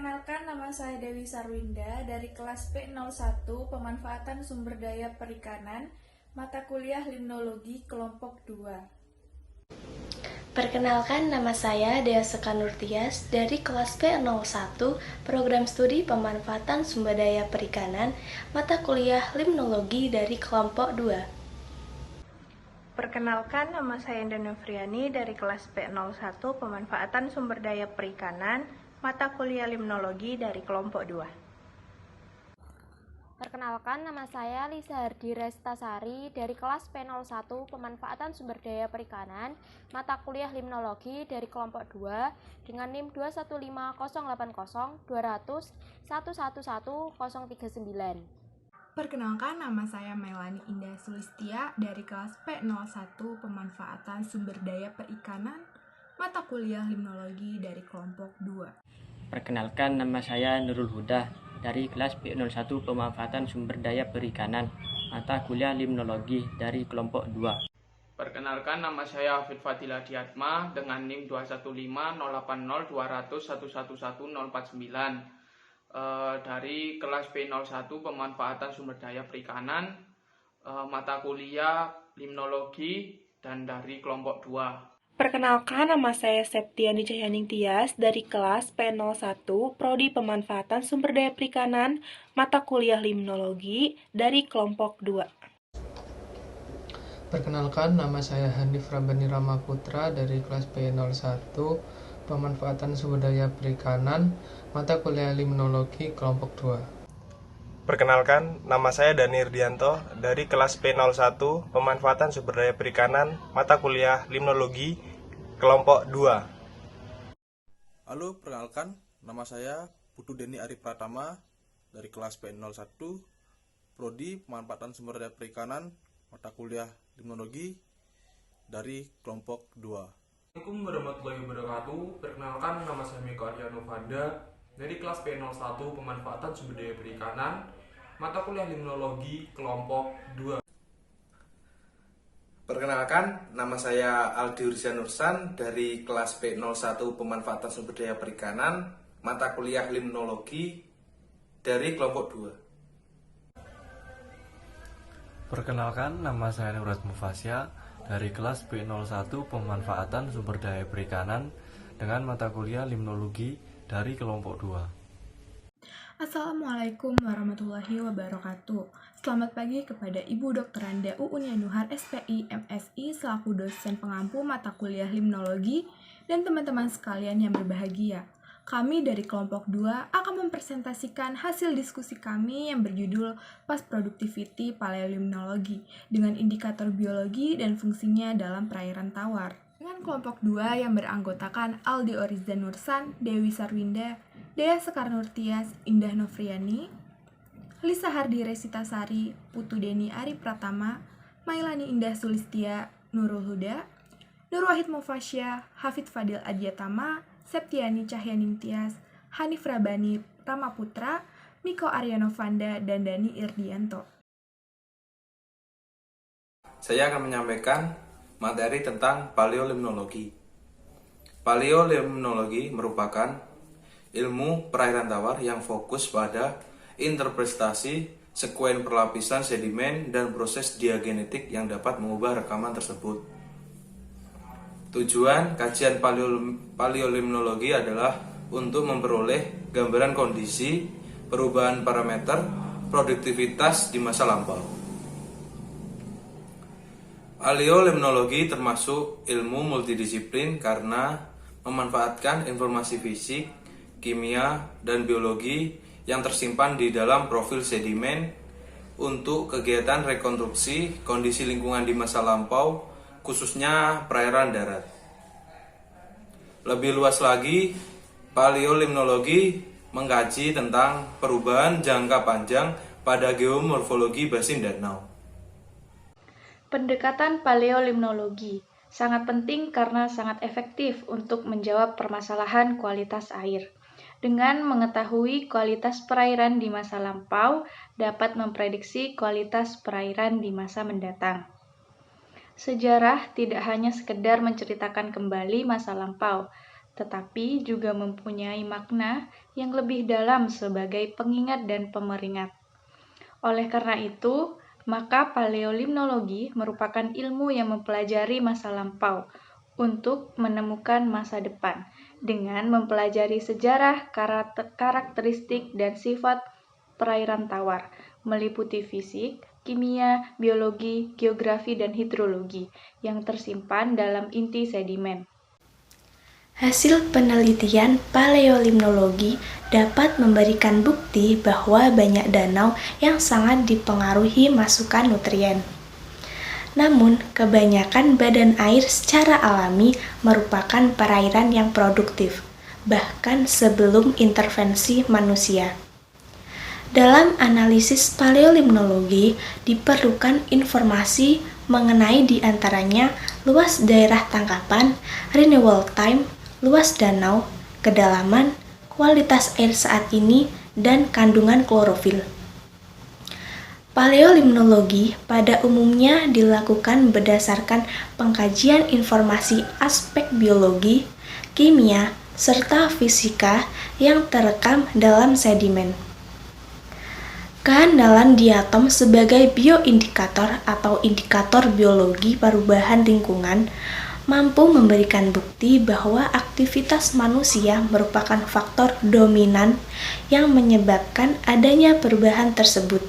Perkenalkan, nama saya Dewi Sarwinda dari kelas P01 Pemanfaatan Sumber Daya Perikanan, mata kuliah Limnologi kelompok 2. Perkenalkan, nama saya Dea Sekanurtias dari kelas P01 Program Studi Pemanfaatan Sumber Daya Perikanan, mata kuliah Limnologi dari kelompok 2. Perkenalkan, nama saya Indah Nofriani dari kelas P01 Pemanfaatan Sumber Daya Perikanan, mata kuliah Limnologi dari kelompok 2. Perkenalkan, nama saya Lisa Hardi Restasari dari kelas P01 Pemanfaatan Sumber Daya Perikanan, mata kuliah Limnologi dari kelompok 2 dengan NIM 215080200111039. Perkenalkan, nama saya Melani Indah Sulistia dari kelas P01 Pemanfaatan Sumber Daya Perikanan, mata kuliah Limnologi dari kelompok 2. Perkenalkan, nama saya Nurul Huda dari kelas P01 Pemanfaatan Sumber Daya Perikanan, mata kuliah Limnologi dari kelompok 2. Perkenalkan, nama saya Hafid Fadil Adiatma dengan NIM 215080200111049 dari kelas P01 Pemanfaatan Sumber Daya Perikanan, mata kuliah Limnologi dan dari kelompok 2. Perkenalkan, nama saya Septiani Cahyaning Tias dari kelas P01 Prodi Pemanfaatan Sumber Daya Perikanan, mata kuliah Limnologi dari kelompok 2. Perkenalkan, nama saya Hanif Rabbani Ramaputra dari kelas P01 Pemanfaatan Sumber Daya Perikanan, mata kuliah Limnologi kelompok 2. Perkenalkan, nama saya Dani Irdianto dari kelas P01 Pemanfaatan Sumber Daya Perikanan, mata kuliah Limnologi kelompok 2. Halo, perkenalkan, nama saya Putu Deni Ari Pratama dari kelas P01 Prodi Pemanfaatan Sumber Daya Perikanan, mata kuliah Limnologi dari kelompok 2. Assalamualaikum warahmatullahi wabarakatuh. Perkenalkan, nama saya Miko Aryano Fanda dari kelas P01 Pemanfaatan Sumber Daya Perikanan, mata kuliah Limnologi kelompok 2. Perkenalkan, nama saya Aldi Urzian Nursan dari kelas P01 Pemanfaatan Sumber Daya Perikanan, mata kuliah Limnologi dari kelompok 2. Perkenalkan, nama saya Nurat Mufasya dari kelas P01 Pemanfaatan Sumber Daya Perikanan dengan mata kuliah Limnologi dari kelompok 2. Assalamualaikum warahmatullahi wabarakatuh. Selamat pagi kepada Ibu Dr. Anda Uun Yanuhar SPI MSI selaku dosen pengampu mata kuliah Limnologi dan teman-teman sekalian yang berbahagia. Kami dari kelompok 2 akan mempresentasikan hasil diskusi kami yang berjudul Past Productivity Paleolimnologi dengan indikator biologi dan fungsinya dalam perairan tawar. Dengan kelompok 2 yang beranggotakan Aldi Orizdan Nursan, Dewi Sarwinda, Dea Sekarnurtias, Indah Nofriani, Lisa Hardi Resitasari, Putu Deni Ari Pratama, Mailani Indah Sulistia, Nurul Huda, Nur Wahid Mufasya, Hafid Fadil Adiatama, Septiani Cahyaning Tias, Hanif Rabbani Ramaputra, Miko Aryano Fanda, dan Dani Irdianto. Saya akan menyampaikan materi tentang paleolimnologi. Paleolimnologi merupakan ilmu perairan tawar yang fokus pada interpretasi sekuen perlapisan sedimen dan proses diagenetik yang dapat mengubah rekaman tersebut. Tujuan kajian paleolimnologi adalah untuk memperoleh gambaran kondisi perubahan parameter produktivitas di masa lampau. Paleolimnologi termasuk ilmu multidisiplin karena memanfaatkan informasi fisik, kimia, dan biologi yang tersimpan di dalam profil sedimen untuk kegiatan rekonstruksi kondisi lingkungan di masa lampau, khususnya perairan darat. Lebih luas lagi, paleolimnologi mengkaji tentang perubahan jangka panjang pada geomorfologi basin danau. Pendekatan paleolimnologi sangat penting karena sangat efektif untuk menjawab permasalahan kualitas air. Dengan mengetahui kualitas perairan di masa lampau, dapat memprediksi kualitas perairan di masa mendatang. Sejarah tidak hanya sekedar menceritakan kembali masa lampau, tetapi juga mempunyai makna yang lebih dalam sebagai pengingat dan pemeringat. Oleh karena itu, maka paleolimnologi merupakan ilmu yang mempelajari masa lampau untuk menemukan masa depan dengan mempelajari sejarah, karakteristik, dan sifat perairan tawar, meliputi fisik, kimia, biologi, geografi, dan hidrologi yang tersimpan dalam inti sedimen. Hasil penelitian paleolimnologi dapat memberikan bukti bahwa banyak danau yang sangat dipengaruhi masukan nutrien. Namun, kebanyakan badan air secara alami merupakan perairan yang produktif, bahkan sebelum intervensi manusia. Dalam analisis paleolimnologi, diperlukan informasi mengenai diantaranya luas daerah tangkapan, renewal time, luas danau, kedalaman, kualitas air saat ini, dan kandungan klorofil. Paleolimnologi pada umumnya dilakukan berdasarkan pengkajian informasi aspek biologi, kimia, serta fisika yang terekam dalam sedimen. Keandalan diatom sebagai bioindikator atau indikator biologi perubahan lingkungan mampu memberikan bukti bahwa aktivitas manusia merupakan faktor dominan yang menyebabkan adanya perubahan tersebut.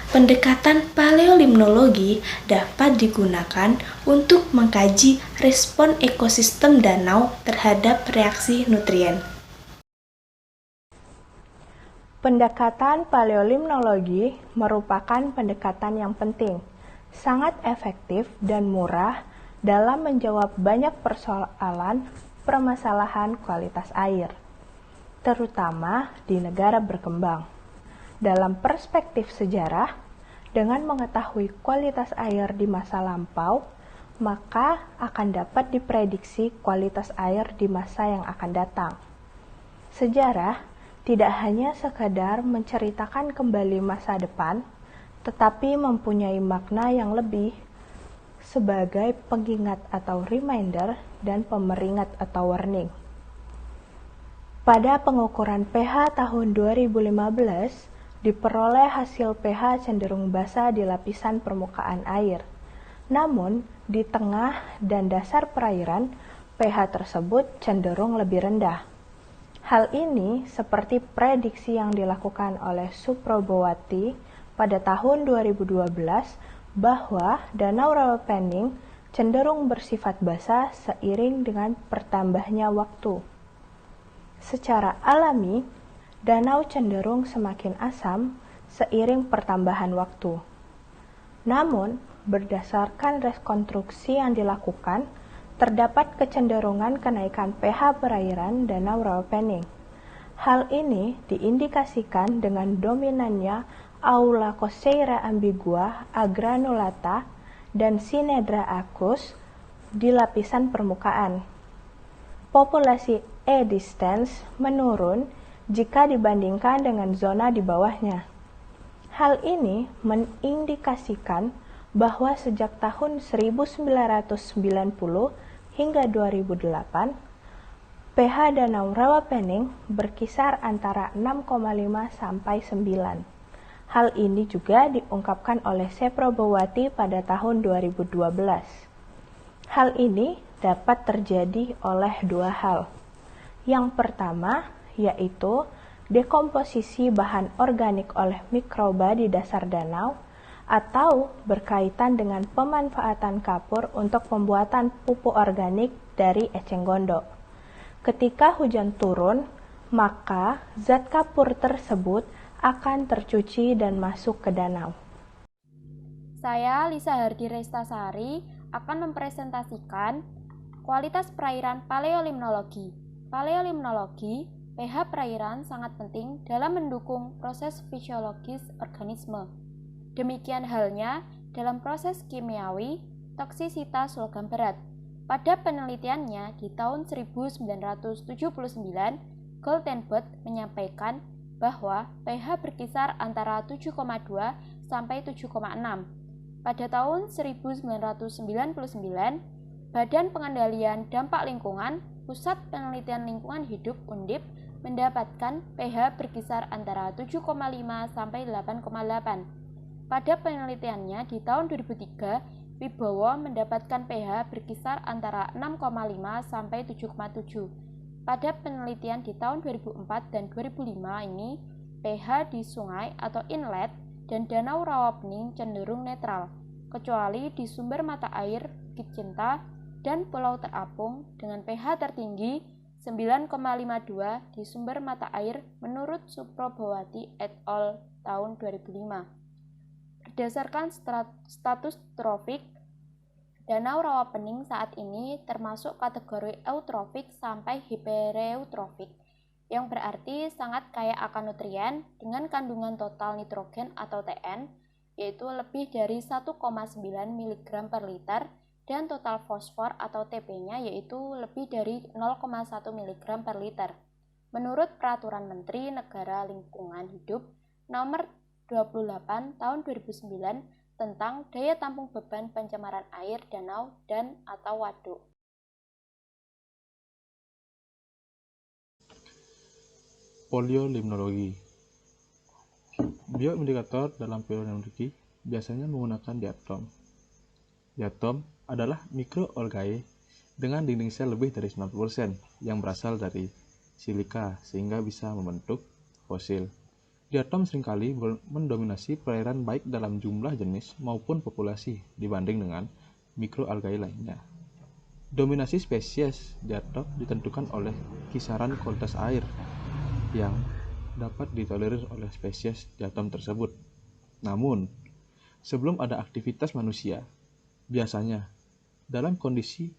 Pendekatan paleolimnologi dapat digunakan untuk mengkaji respon ekosistem danau terhadap reaksi nutrien. Pendekatan paleolimnologi merupakan pendekatan yang penting, sangat efektif dan murah dalam menjawab banyak permasalahan kualitas air, terutama di negara berkembang. Dalam perspektif sejarah, dengan mengetahui kualitas air di masa lampau, maka akan dapat diprediksi kualitas air di masa yang akan datang. Sejarah tidak hanya sekadar menceritakan kembali masa depan, tetapi mempunyai makna yang lebih sebagai pengingat atau reminder dan pemeringat atau warning. Pada pengukuran pH tahun 2015, diperoleh hasil pH cenderung basa di lapisan permukaan air. Namun, di tengah dan dasar perairan, pH tersebut cenderung lebih rendah. Hal ini seperti prediksi yang dilakukan oleh Suprabowati pada tahun 2012 bahwa Danau Rawapening cenderung bersifat basa seiring dengan bertambahnya waktu. Secara alami, danau cenderung semakin asam seiring pertambahan waktu. Namun, berdasarkan rekonstruksi yang dilakukan, terdapat kecenderungan kenaikan pH perairan Danau Rawapening. Hal ini diindikasikan dengan dominannya Aulacosera ambigua, agranulata, dan Synedra aqueous di lapisan permukaan. Populasi E. distans menurun jika dibandingkan dengan zona di bawahnya. Hal ini mengindikasikan bahwa sejak tahun 1990 hingga 2008, pH Danau Rawapening berkisar antara 6,5 sampai 9. Hal ini juga diungkapkan oleh Suprabowati pada tahun 2012. Hal ini dapat terjadi oleh dua hal. Yang pertama, yaitu dekomposisi bahan organik oleh mikroba di dasar danau, atau berkaitan dengan pemanfaatan kapur untuk pembuatan pupuk organik dari eceng gondok. Ketika hujan turun, maka zat kapur tersebut akan tercuci dan masuk ke danau. Saya, Lisa Hardi Restasari, akan mempresentasikan kualitas perairan paleolimnologi. Paleolimnologi, pH perairan sangat penting dalam mendukung proses fisiologis organisme. Demikian halnya dalam proses kimiawi, toksisitas logam berat. Pada penelitiannya di tahun 1979, Goldenberg menyampaikan bahwa pH berkisar antara 7,2 sampai 7,6. Pada tahun 1999, Badan Pengendalian Dampak Lingkungan Pusat Penelitian Lingkungan Hidup Undip mendapatkan pH berkisar antara 7,5 sampai 8,8. Pada penelitiannya di tahun 2003, Wibowo mendapatkan pH berkisar antara 6,5 sampai 7,7. Pada penelitian di tahun 2004 dan 2005 ini, pH di sungai atau inlet dan danau rawa-pening cenderung netral, kecuali di sumber mata air Bukit Cinta dan Pulau Terapung dengan pH tertinggi 9,52 di sumber mata air menurut Suprabowati et al. Tahun 2005. Berdasarkan status trofik, danau rawa-pening saat ini termasuk kategori eutrofik sampai hipereutrofik, yang berarti sangat kaya akan nutrien dengan kandungan total nitrogen atau TN, yaitu lebih dari 1,9 mg per liter, dan total fosfor atau TP-nya yaitu lebih dari 0,1 mg per liter. Menurut Peraturan Menteri Negara Lingkungan Hidup Nomor 28 Tahun 2009 tentang daya tampung beban pencemaran air danau dan atau waduk. Poliolimnologi. Bioindikator dalam poliolimnologi biasanya menggunakan diatom. Diatom adalah mikroalgae dengan dinding sel lebih dari 90% yang berasal dari silika sehingga bisa membentuk fosil. Diatom seringkali mendominasi perairan baik dalam jumlah jenis maupun populasi dibanding dengan mikroalgae lainnya. Dominasi spesies diatom ditentukan oleh kisaran kualitas air yang dapat ditolerir oleh spesies diatom tersebut. Namun, sebelum ada aktivitas manusia, biasanya dalam kondisi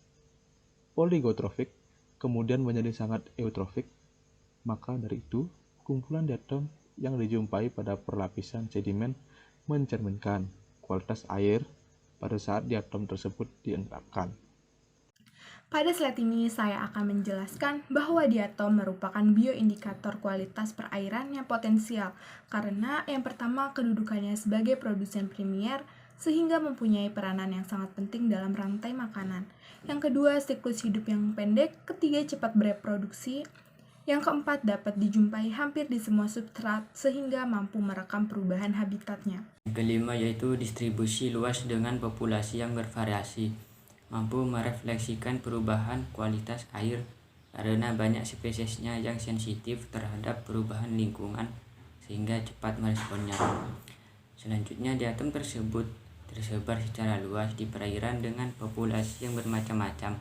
oligotrofik kemudian menjadi sangat eutrofik, maka dari itu kumpulan diatom yang dijumpai pada perlapisan sedimen mencerminkan kualitas air pada saat diatom tersebut diendapkan. Pada slide ini saya akan menjelaskan bahwa diatom merupakan bioindikator kualitas perairan yang potensial karena yang pertama kedudukannya sebagai produsen primer sehingga mempunyai peranan yang sangat penting dalam rantai makanan. Yang kedua, siklus hidup yang pendek. Ketiga, cepat bereproduksi. Yang keempat, dapat dijumpai hampir di semua substrat sehingga mampu merekam perubahan habitatnya. Kelima yaitu distribusi luas dengan populasi yang bervariasi, mampu merefleksikan perubahan kualitas air karena banyak spesiesnya yang sensitif terhadap perubahan lingkungan sehingga cepat meresponnya. Selanjutnya, diatom tersebut tersebar secara luas di perairan dengan populasi yang bermacam-macam.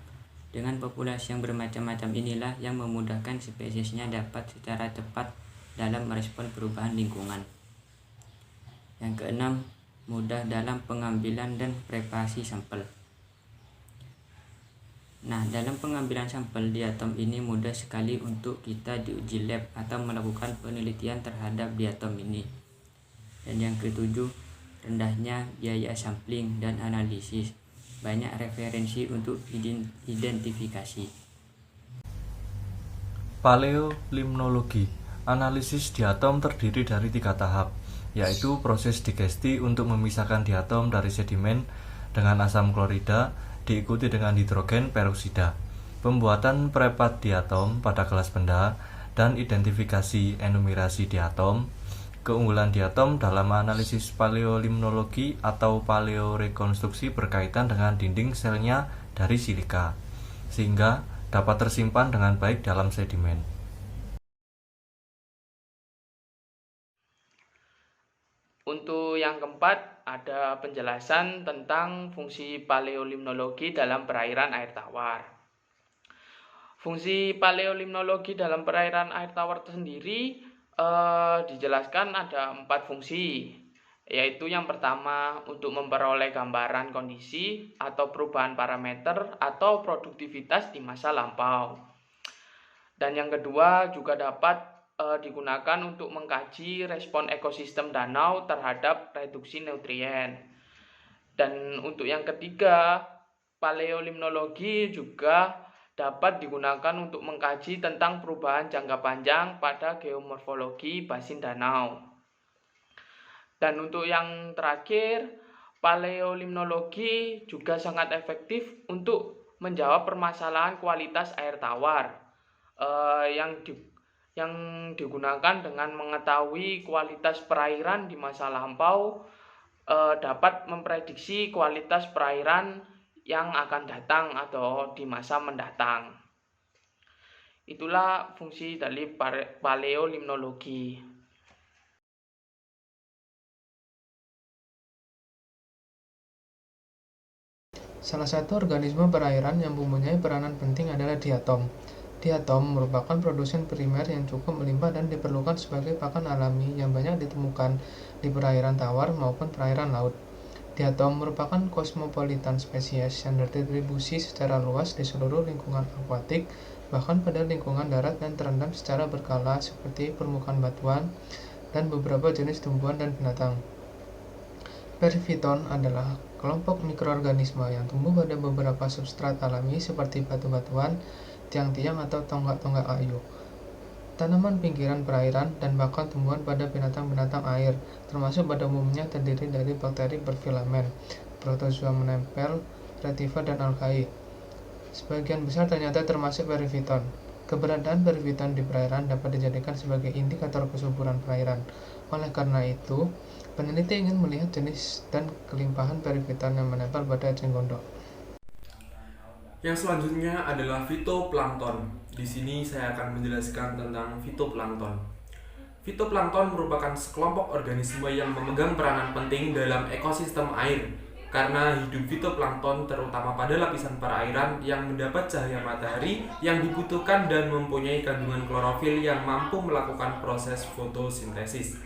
Dengan populasi yang bermacam-macam inilah yang memudahkan spesiesnya dapat secara cepat dalam merespon perubahan lingkungan. Yang keenam, mudah dalam pengambilan dan preparasi sampel. Nah, dalam pengambilan sampel diatom ini mudah sekali untuk kita diuji lab atau melakukan penelitian terhadap diatom ini. Dan yang ketujuh, rendahnya biaya sampling dan analisis. Banyak referensi untuk identifikasi. Paleolimnologi. Analisis diatom terdiri dari 3 tahap, yaitu proses digesti untuk memisahkan diatom dari sedimen dengan asam klorida, diikuti dengan hidrogen peroksida, pembuatan prepat diatom pada kelas benda, dan identifikasi enumerasi diatom. Keunggulan diatom dalam analisis paleolimnologi atau paleorekonstruksi berkaitan dengan dinding selnya dari silika, sehingga dapat tersimpan dengan baik dalam sedimen. Untuk yang keempat, ada penjelasan tentang fungsi paleolimnologi dalam perairan air tawar. Fungsi paleolimnologi dalam perairan air tawar sendiri dijelaskan ada 4 fungsi, yaitu yang pertama untuk memperoleh gambaran kondisi atau perubahan parameter atau produktivitas di masa lampau. Dan yang kedua juga dapat digunakan untuk mengkaji respon ekosistem danau terhadap reduksi nutrien. Dan untuk yang ketiga, paleolimnologi juga dapat digunakan untuk mengkaji tentang perubahan jangka panjang pada geomorfologi basin danau. Dan untuk yang terakhir, paleolimnologi juga sangat efektif untuk menjawab permasalahan kualitas air tawar yang digunakan dengan mengetahui kualitas perairan di masa lampau, dapat memprediksi kualitas perairan yang akan datang atau di masa mendatang. Itulah fungsi dari paleolimnologi. Salah satu organisme perairan yang mempunyai peranan penting adalah diatom. Diatom merupakan produsen primer yang cukup melimpah dan diperlukan sebagai pakan alami yang banyak ditemukan di perairan tawar maupun perairan laut. Diatom merupakan kosmopolitan spesies yang terdistribusi secara luas di seluruh lingkungan akuatik, bahkan pada lingkungan darat dan terendam secara berkala seperti permukaan batuan dan beberapa jenis tumbuhan dan binatang. Perifiton adalah kelompok mikroorganisme yang tumbuh pada beberapa substrat alami seperti batu-batuan, tiang-tiang atau tonggak-tonggak kayu, tanaman pinggiran perairan, dan bahkan tumbuhan pada binatang-binatang air, termasuk pada umumnya terdiri dari bakteri berfilamen, protozoa menempel, retifer, dan algae. Sebagian besar ternyata termasuk perifiton. Keberadaan perifiton di perairan dapat dijadikan sebagai indikator kesuburan perairan. Oleh karena itu, peneliti ingin melihat jenis dan kelimpahan perifiton yang menempel pada eceng gondok. Yang selanjutnya adalah fitoplankton. Di sini saya akan menjelaskan tentang fitoplankton. Fitoplankton merupakan sekelompok organisme yang memegang peranan penting dalam ekosistem air, karena hidup fitoplankton terutama pada lapisan perairan yang mendapat cahaya matahari yang dibutuhkan dan mempunyai kandungan klorofil yang mampu melakukan proses fotosintesis.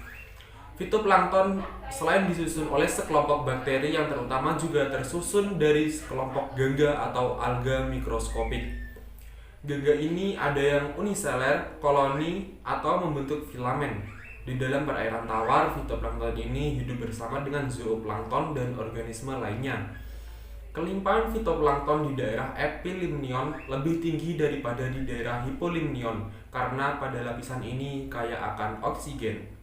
Fitoplankton selain disusun oleh sekelompok bakteri yang terutama juga tersusun dari sekelompok gangga atau alga mikroskopik. Gangga ini ada yang uniseller, koloni, atau membentuk filamen. Di dalam perairan tawar, fitoplankton ini hidup bersama dengan zooplankton dan organisme lainnya. Kelimpahan fitoplankton di daerah epilimnion lebih tinggi daripada di daerah hipolimnion karena pada lapisan ini kaya akan oksigen.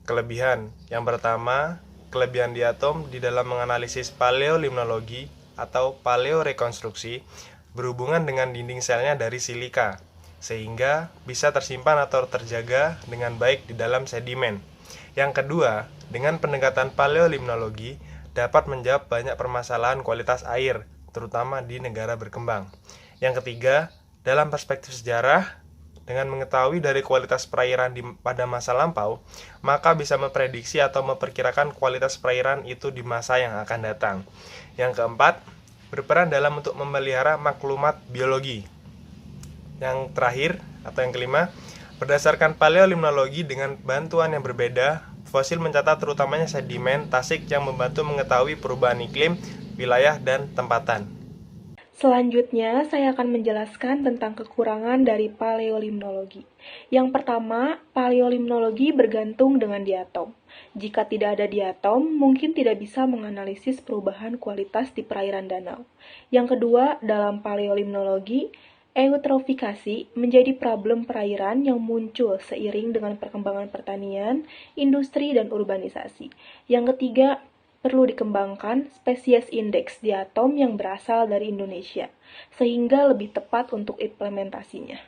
Kelebihan yang pertama, kelebihan diatom di dalam menganalisis paleolimnologi atau paleorekonstruksi berhubungan dengan dinding selnya dari silika, sehingga bisa tersimpan atau terjaga dengan baik di dalam sedimen. Yang kedua, dengan pendekatan paleolimnologi dapat menjawab banyak permasalahan kualitas air, terutama di negara berkembang. Yang ketiga, dalam perspektif sejarah, dengan mengetahui dari kualitas perairan pada masa lampau, maka bisa memprediksi atau memperkirakan kualitas perairan itu di masa yang akan datang. Yang keempat, berperan dalam untuk memelihara maklumat biologi. Yang terakhir, atau yang kelima, berdasarkan paleolimnologi dengan bantuan yang berbeda, fosil mencatat terutamanya sedimen, tasik yang membantu mengetahui perubahan iklim, wilayah, dan tempatan. Selanjutnya, saya akan menjelaskan tentang kekurangan dari paleolimnologi. Yang pertama, paleolimnologi bergantung dengan diatom. Jika tidak ada diatom, mungkin tidak bisa menganalisis perubahan kualitas di perairan danau. Yang kedua, dalam paleolimnologi, eutrofikasi menjadi problem perairan yang muncul seiring dengan perkembangan pertanian, industri, dan urbanisasi. Yang ketiga, perlu dikembangkan spesies indeks diatom yang berasal dari Indonesia, sehingga lebih tepat untuk implementasinya.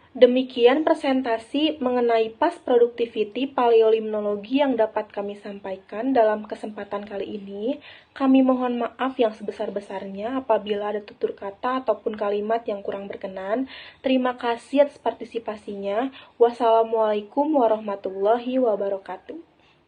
Demikian presentasi mengenai past productivity paleolimnologi yang dapat kami sampaikan dalam kesempatan kali ini. Kami mohon maaf yang sebesar-besarnya apabila ada tutur kata ataupun kalimat yang kurang berkenan. Terima kasih atas partisipasinya. Wassalamualaikum warahmatullahi wabarakatuh.